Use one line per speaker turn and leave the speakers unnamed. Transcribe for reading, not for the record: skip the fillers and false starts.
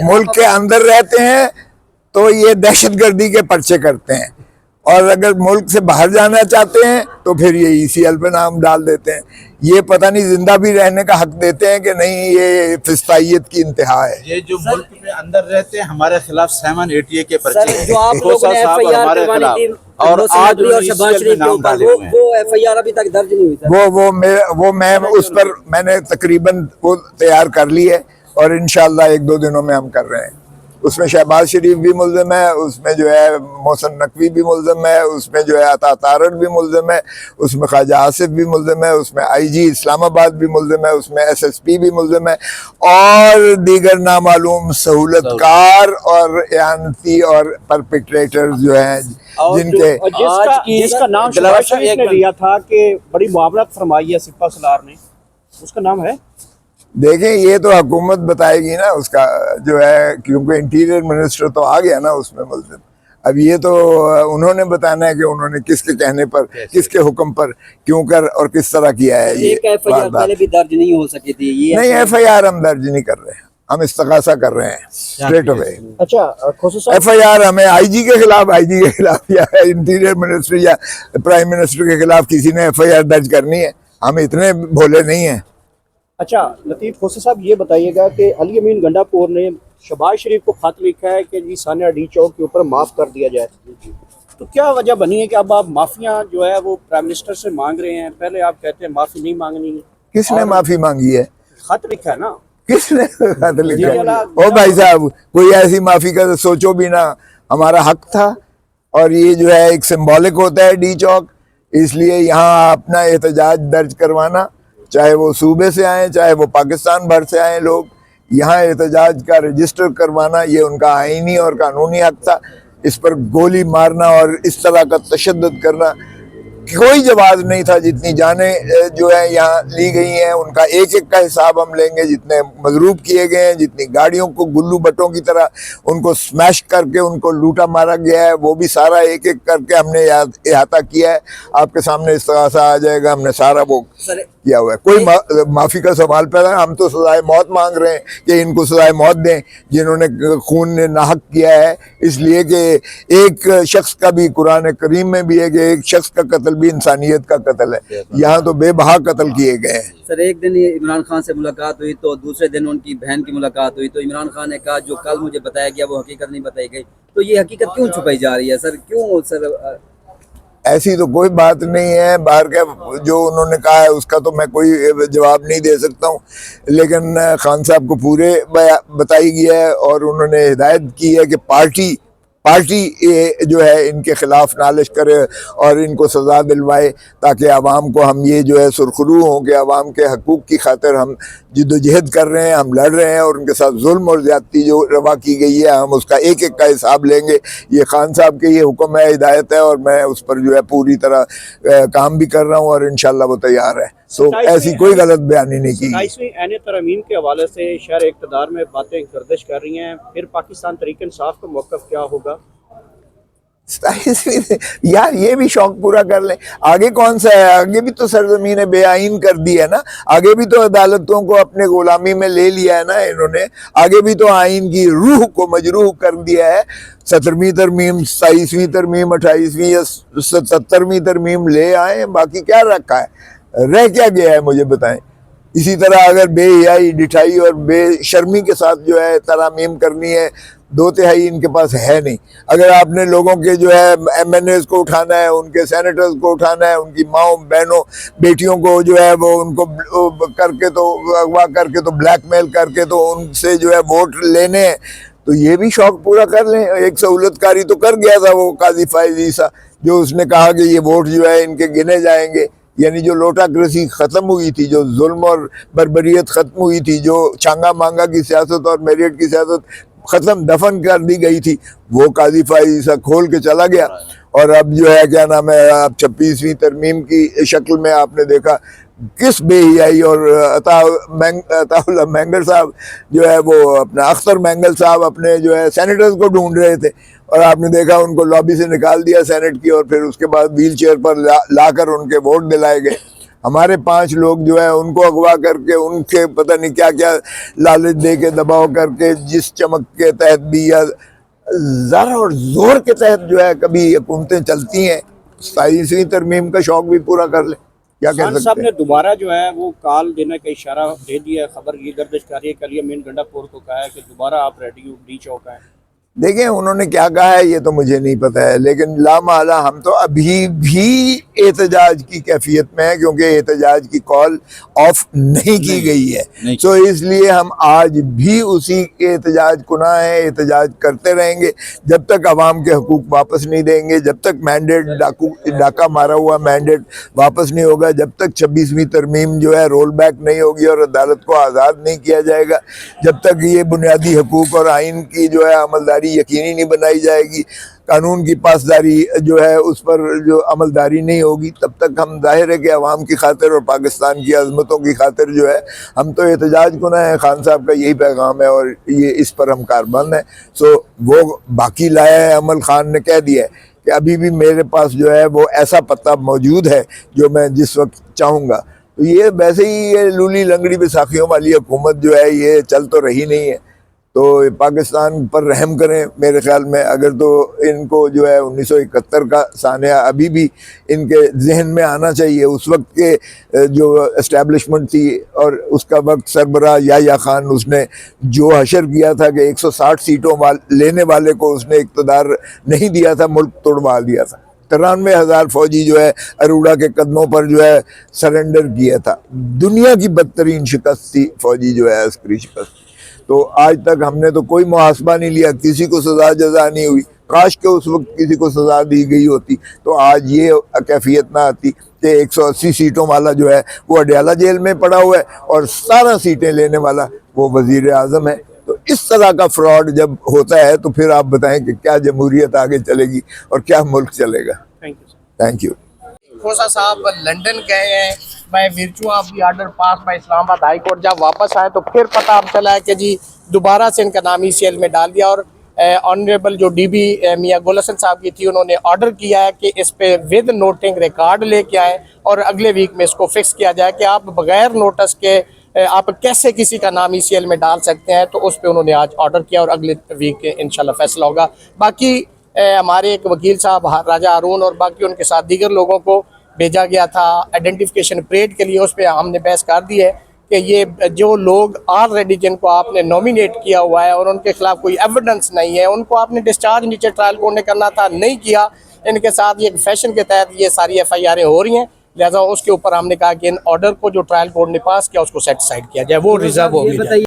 ملک کے اندر رہتے ہیں تو یہ دہشت گردی کے پرچے کرتے ہیں، اور اگر ملک سے باہر جانا چاہتے ہیں تو پھر یہ ECL پہ نام ڈال دیتے ہیں۔ یہ پتہ نہیں زندہ بھی رہنے کا حق دیتے ہیں کہ نہیں، یہ فسطائیت کی انتہا ہے۔
یہ جو ملک میں اندر رہتے ہیں ہمارے خلاف 788 کے پرچے ہیں،
جو آپ لوگوں نے FIR
ہمارے
کروانی
خلاف،
تھی
اور آج
اور شہباز شریف کے اوپر، وہ FIR ابھی تک درج نہیں ہوئی سر۔
وہ میں اس پر میں نے تقریباً وہ تیار کر لی ہے، اور انشاءاللہ 1-2 دنوں میں ہم کر رہے ہیں۔ اس میں شہباز شریف بھی ملزم ہے، اس میں جو ہے محسن نقوی بھی ملزم ہے، اس میں جو ہے عطا تارڑ بھی ملزم ہے، اس میں خواجہ آصف بھی ملزم ہے، اس میں IG اسلام آباد بھی ملزم ہے، اس میں SSP بھی ملزم ہے، اور دیگر نامعلوم سہولت کار اور اعانتی اور پرپیٹریٹر جو ہیں جن کے
جس کا نام شہباز شریف نے لیا تھا کہ بڑی معاونت فرمائی ہے سپہ سالار نے، اس کا نام ہے؟
دیکھیں یہ تو حکومت بتائے گی نا اس کا جو ہے، کیونکہ انٹیریئر منسٹر تو آ گیا نا اس میں ملزم۔ اب یہ تو انہوں نے بتانا ہے کہ انہوں نے کس کے کہنے پر، کس کے حکم پر کیوں کر اور کس طرح کیا ہے۔
ایک FIR پہلے بھی درج نہیں ہو سکی تھی، یہ
نہیں، FIR ہم درج نہیں کر رہے ہیں، ہم استغاثہ کر رہے ہیں اسٹریٹ اوے۔
اچھا
FIR ہمیں IG کے خلاف یا انٹیریئر منسٹر یا پرائم منسٹر کے خلاف کسی نے FIR درج کرنی ہے، ہم اتنے بھولے نہیں ہیں۔
اچھا لطیف کھوسہ صاحب، یہ بتائیے گا کہ علی امین گنڈا پور نے شہباز شریف کو خط لکھا ہے کہ جی ثانیہ ڈی چوک کے اوپر معاف کر دیا جائے، تو کیا وجہ بنی ہے کہ اب آپ معافیاں جو ہے وہ پرائم منسٹر سے مانگ رہے ہیں؟ پہلے آپ کہتے ہیں معافی نہیں مانگنی ہے۔
کس نے معافی مانگی ہے؟
خط لکھا ہے نا۔
کس نے خط لکھا ہے؟ او بھائی صاحب، کوئی ایسی معافی کا سوچو بھی نہ، ہمارا حق تھا، اور یہ جو ہے ایک سمبولک ہوتا ہے ڈی چوک، اس لیے یہاں اپنا احتجاج درج کروانا، چاہے وہ صوبے سے آئیں چاہے وہ پاکستان بھر سے آئیں لوگ، یہاں احتجاج کا رجسٹر کروانا یہ ان کا آئینی اور قانونی حق تھا۔ اس پر گولی مارنا اور اس طرح کا تشدد کرنا کوئی جواز نہیں تھا۔ جتنی جانیں جو ہے یہاں لی گئی ہیں ان کا ایک ایک کا حساب ہم لیں گے، جتنے مضروب کیے گئے ہیں، جتنی گاڑیوں کو گلو بٹوں کی طرح ان کو سمیش کر کے ان کو لوٹا مارا گیا ہے، وہ بھی سارا ایک ایک کر کے ہم نے احاطہ کیا ہے۔ آپ کے سامنے استغاثہ آ جائے گا، ہم نے سارا وہ کیا ہوا ہے۔ کوئی معافی کا سوال پیدا ہے؟ ہم تو سزائے موت مانگ رہے ہیں کہ ان کو سزائے موت دیں جنہوں نے خون نے ناحق کیا ہے، اس لیے کہ ایک شخص کا بھی قرآن کریم میں بھی ہے کہ ایک شخص کا قتل بھی انسانیت کا قتل ہے، یہاں تو بے بہا قتل کیے گئے ہیں۔
سر ایک دن عمران خان سے ملاقات ہوئی تو دوسرے دن ان کی بہن کی ملاقات ہوئی تو عمران خان نے کہا جو کل مجھے بتایا گیا وہ حقیقت نہیں بتائی گئی، تو یہ حقیقت کیوں چھپائی جا رہی ہے سر؟ کیوں سر؟
ایسی تو کوئی بات نہیں ہے، باہر کا جو انہوں نے کہا ہے اس کا تو میں کوئی جواب نہیں دے سکتا ہوں، لیکن خان صاحب کو پورے بتائی گیا ہے، اور انہوں نے ہدایت کی ہے کہ پارٹی جو ہے ان کے خلاف نالش کرے اور ان کو سزا دلوائے، تاکہ عوام کو ہم یہ جو ہے سرخرو ہوں کہ عوام کے حقوق کی خاطر ہم جد و جہد کر رہے ہیں، ہم لڑ رہے ہیں، اور ان کے ساتھ ظلم اور زیادتی جو روا کی گئی ہے ہم اس کا ایک ایک کا حساب لیں گے۔ یہ خان صاحب کے یہ حکم ہے، ہدایت ہے، اور میں اس پر جو ہے پوری طرح کام بھی کر رہا ہوں، اور انشاءاللہ وہ تیار ہے، تو ایسی کوئی غلط بیانی نہیں کی۔
27ویں عین ترمیم کے حوالے سے شہر اقتدار میں باتیں گردش کر رہی ہیں، پھر پاکستان تحریک انصاف کا موقف کیا ہوگا؟
یار یہ بھی شوق پورا کر لیں، آگے کون سا ہے؟ آگے بھی تو سرزمین بے آئین کر دی ہے نا، آگے بھی تو عدالتوں کو اپنے غلامی میں لے لیا ہے نا انہوں نے، آگے بھی تو آئین کی روح کو مجروح کر دیا ہے۔ 17ویں ترمیم، 27ویں ترمیم، 28ویں یا 77ویں ترمیم لے آئیں، باقی کیا رکھا ہے؟ رہ کیا گیا ہے مجھے بتائیں؟ اسی طرح اگر بے حیائی، ڈٹھائی اور بے شرمی کے ساتھ جو ہے ترامیم کرنی ہے، 2/3 ان کے پاس ہے نہیں۔ اگر آپ نے لوگوں کے جو ہے MNAs کو اٹھانا ہے، ان کے سینیٹرز کو اٹھانا ہے، ان کی ماؤں بہنوں بیٹیوں کو جو ہے وہ ان کو کر کے تو اغوا کر کے تو بلیک میل کر کے تو ان سے جو ہے ووٹ لینے ہیں، تو یہ بھی شوق پورا کر لیں۔ ایک سہولت کاری تو کر گیا تھا وہ قاضی فائز عیسیٰ، جو اس نے کہا کہ یہ ووٹ جو ہے ان کے گنے جائیں گے، یعنی جو لوٹاکریسی ختم ہوئی تھی، جو ظلم اور بربریت ختم ہوئی تھی، جو چانگا مانگا کی سیاست اور میریٹ کی سیاست ختم دفن کر دی گئی تھی، وہ قاضی فائز عیسیٰ کھول کے چلا گیا۔ اور اب جو ہے کیا نام ہے، اب 26ویں ترمیم کی شکل میں آپ نے دیکھا کس بے حیائی، اور عطا اللہ مینگر صاحب جو ہے وہ اپنا اختر مینگل صاحب اپنے جو ہے سینیٹرز کو ڈھونڈ رہے تھے، اور آپ نے دیکھا ان کو لابی سے نکال دیا سینٹ کی، اور پھر اس کے بعد ویل چیئر پر لا کر ان کے ووٹ دلائے گئے۔ ہمارے 5 لوگ جو ہے ان کو اغوا کر کے ان کے پتہ نہیں کیا کیا لالچ دے کے دباؤ کر کے جس چمک کے تحت بھی یا زر اور زور کے تحت جو ہے کبھی حکومتیں چلتی ہیں. 27ویں ترمیم کا شوق بھی پورا کر لیں, کیا کہہ
خان صاحب
سکتے
نے
ہیں.
دوبارہ جو ہے وہ کال دینے کا اشارہ دے دیا ہے. خبر یہ گردش کر رہی ہے کہ علی امین گنڈا پور کو کہا ہے کہ دوبارہ آپ ریڈی ہو, ڈی چوک آئیں.
دیکھیں انہوں نے کیا کہا ہے یہ تو مجھے نہیں پتا ہے, لیکن لا محالہ ہم تو ابھی بھی احتجاج کی کیفیت میں ہیں, کیونکہ احتجاج کی کال آف نہیں کی گئی ہے. تو اس لیے ہم آج بھی اسی کے احتجاج کناں ہیں, احتجاج کرتے رہیں گے جب تک عوام کے حقوق واپس نہیں دیں گے, جب تک مینڈیٹ ڈاکہ مارا ہوا مینڈیٹ واپس نہیں ہوگا, جب تک 26ویں ترمیم جو ہے رول بیک نہیں ہوگی اور عدالت کو آزاد نہیں کیا جائے گا, جب تک یہ بنیادی حقوق اور آئین کی جو ہے عملداری یقینی نہیں بنائی جائے گی, قانون کی پاسداری جو ہے اس پر جو عملداری نہیں ہوگی, تب تک ہم ظاہر ہے کہ عوام کی خاطر اور پاکستان کی عظمتوں کی خاطر جو ہے ہم تو احتجاج کناں ہیں. خان صاحب کا یہی پیغام ہے اور یہ اس پر ہم کاربند ہیں. سو وہ باقی لایا ہے, عمل خان نے کہہ دیا ہے کہ ابھی بھی میرے پاس جو ہے وہ ایسا پتہ موجود ہے جو میں جس وقت چاہوں گا. تو یہ ویسے ہی یہ لولی لنگڑی بیساکھیوں والی حکومت جو ہے یہ چل تو رہی نہیں ہے. تو پاکستان پر رحم کریں میرے خیال میں, اگر تو ان کو جو ہے 1971 کا سانحہ ابھی بھی ان کے ذہن میں آنا چاہیے. اس وقت کے جو اسٹیبلشمنٹ تھی اور اس کا وقت سربراہ یحییٰ خان, اس نے جو حشر کیا تھا کہ 160 سیٹوں لینے والے کو اس نے اقتدار نہیں دیا تھا, ملک توڑوا دیا تھا. 93,000 فوجی جو ہے اروڑا کے قدموں پر جو ہے سرنڈر کیا تھا. دنیا کی بدترین شکست تھی فوجی جو ہے عسکری شکست. تو آج تک ہم نے تو کوئی محاسبہ نہیں لیا, کسی کو سزا جزا نہیں ہوئی. کاش کہ اس وقت کسی کو سزا دی گئی ہوتی تو آج یہ کیفیت نہ آتی کہ 180 سیٹوں والا جو ہے وہ اڈیالہ جیل میں پڑا ہوا ہے اور 17 سیٹیں لینے والا وہ وزیر اعظم ہے. تو اس طرح کا فراڈ جب ہوتا ہے تو پھر آپ بتائیں کہ کیا جمہوریت آگے چلے گی اور کیا ملک چلے گا. Thank you.
کھوسا صاحب لنڈن گئے ہیں by virtue of the order pass by Islamabad high court. جب واپس آئے تو پھر پتہ چلا ہے کہ جی دوبارہ سے ان کا نام ECL میں ڈال دیا, اور آنریبل جو DB میاں گل حسن صاحب کی تھی انہوں نے آرڈر کیا ہے کہ اس پہ ود نوٹنگ ریکارڈ لے کے آئیں اور اگلے ویک میں اس کو فکس کیا جائے کہ آپ بغیر نوٹس کے آپ کیسے کسی کا نام ECL میں ڈال سکتے ہیں. تو اس پہ انہوں نے آج آرڈر کیا اور اگلے ویک انشاءاللہ فیصلہ ہوگا. باقی ہمارے ایک وکیل صاحب راجہ ہارون اور باقی ان کے ساتھ دیگر لوگوں کو بھیجا گیا تھا آئیڈینٹیفیکیشن پریڈ کے لیے, اس پہ ہم نے بحث کر دی ہے کہ یہ جو لوگ آلریڈی جن کو آپ نے نومینیٹ کیا ہوا ہے اور ان کے خلاف کوئی ایویڈنس نہیں ہے, ان کو آپ نے ڈسچارج نیچے ٹرائل کورٹ نے کرنا تھا, نہیں کیا. ان کے ساتھ یہ فیشن کے تحت یہ ساری FIR ہو رہی ہیں, لہٰذا اس کے اوپر ہم نے کہا کہ ان آرڈر کو جو ٹرائل کورٹ نے پاس کیا اس کو سیٹسفائیڈ کیا جائے, وہ ریزرو ہو گیا.